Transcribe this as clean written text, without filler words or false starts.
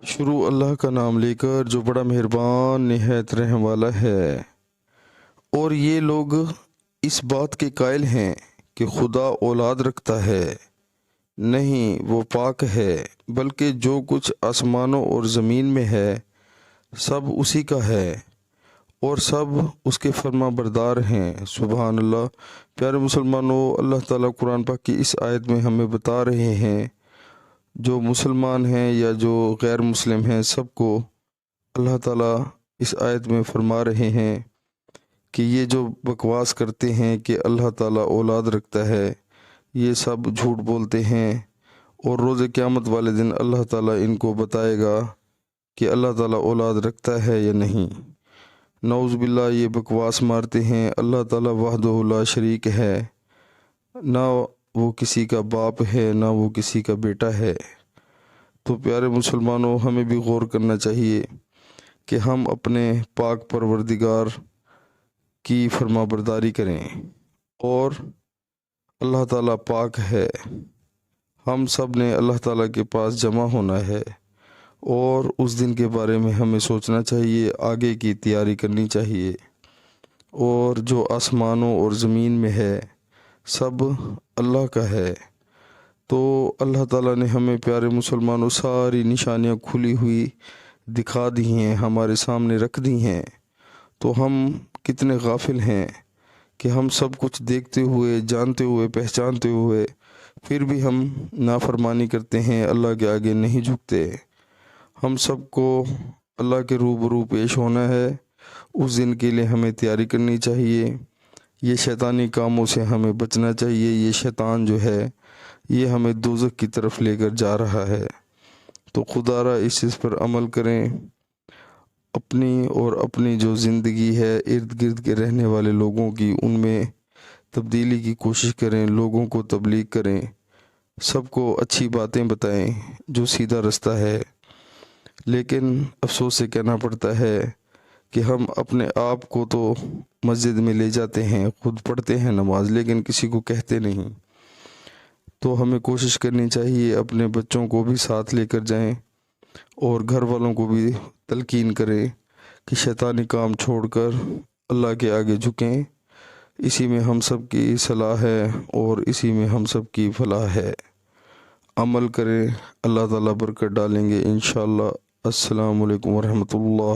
شروع اللہ کا نام لے کر جو بڑا مہربان نہایت رحم والا ہے۔ اور یہ لوگ اس بات کے قائل ہیں کہ خدا اولاد رکھتا ہے، نہیں، وہ پاک ہے، بلکہ جو کچھ آسمانوں اور زمین میں ہے سب اسی کا ہے اور سب اس کے فرما بردار ہیں۔ سبحان اللہ۔ پیارے مسلمانوں، اللہ تعالیٰ قرآن پاک کی اس آیت میں ہمیں بتا رہے ہیں، جو مسلمان ہیں یا جو غیر مسلم ہیں سب کو اللہ تعالیٰ اس آیت میں فرما رہے ہیں کہ یہ جو بکواس کرتے ہیں کہ اللہ تعالیٰ اولاد رکھتا ہے، یہ سب جھوٹ بولتے ہیں، اور روز قیامت والے دن اللہ تعالیٰ ان کو بتائے گا کہ اللہ تعالیٰ اولاد رکھتا ہے یا نہیں۔ نعوذ باللہ، یہ بکواس مارتے ہیں۔ اللہ تعالیٰ وحدہ لا شریک ہے، نہ وہ کسی کا باپ ہے نہ وہ کسی کا بیٹا ہے۔ تو پیارے مسلمانوں، ہمیں بھی غور کرنا چاہیے کہ ہم اپنے پاک پروردگار کی فرما برداری کریں، اور اللہ تعالیٰ پاک ہے۔ ہم سب نے اللہ تعالیٰ کے پاس جمع ہونا ہے، اور اس دن کے بارے میں ہمیں سوچنا چاہیے، آگے کی تیاری کرنی چاہیے۔ اور جو آسمانوں اور زمین میں ہے سب اللہ کا ہے۔ تو اللہ تعالیٰ نے ہمیں پیارے مسلمانوں ساری نشانیاں کھلی ہوئی دکھا دی ہیں، ہمارے سامنے رکھ دی ہیں۔ تو ہم کتنے غافل ہیں کہ ہم سب کچھ دیکھتے ہوئے، جانتے ہوئے، پہچانتے ہوئے پھر بھی ہم نافرمانی کرتے ہیں، اللہ کے آگے نہیں جھکتے۔ ہم سب کو اللہ کے روبرو پیش ہونا ہے، اس دن کے لیے ہمیں تیاری کرنی چاہیے۔ یہ شیطانی کاموں سے ہمیں بچنا چاہیے۔ یہ شیطان جو ہے یہ ہمیں دوزخ کی طرف لے کر جا رہا ہے۔ تو خدا را اس چیز پر عمل کریں، اپنی اور اپنی جو زندگی ہے ارد گرد کے رہنے والے لوگوں کی، ان میں تبدیلی کی کوشش کریں، لوگوں کو تبلیغ کریں، سب کو اچھی باتیں بتائیں جو سیدھا رستہ ہے۔ لیکن افسوس سے کہنا پڑتا ہے کہ ہم اپنے آپ کو تو مسجد میں لے جاتے ہیں، خود پڑھتے ہیں نماز، لیکن کسی کو کہتے نہیں۔ تو ہمیں کوشش کرنی چاہیے اپنے بچوں کو بھی ساتھ لے کر جائیں، اور گھر والوں کو بھی تلقین کریں کہ شیطانی کام چھوڑ کر اللہ کے آگے جھکیں۔ اسی میں ہم سب کی صلاح ہے اور اسی میں ہم سب کی فلاح ہے۔ عمل کریں، اللہ تعالیٰ برکت ڈالیں گے انشاءاللہ۔ السلام علیکم ورحمۃ اللہ۔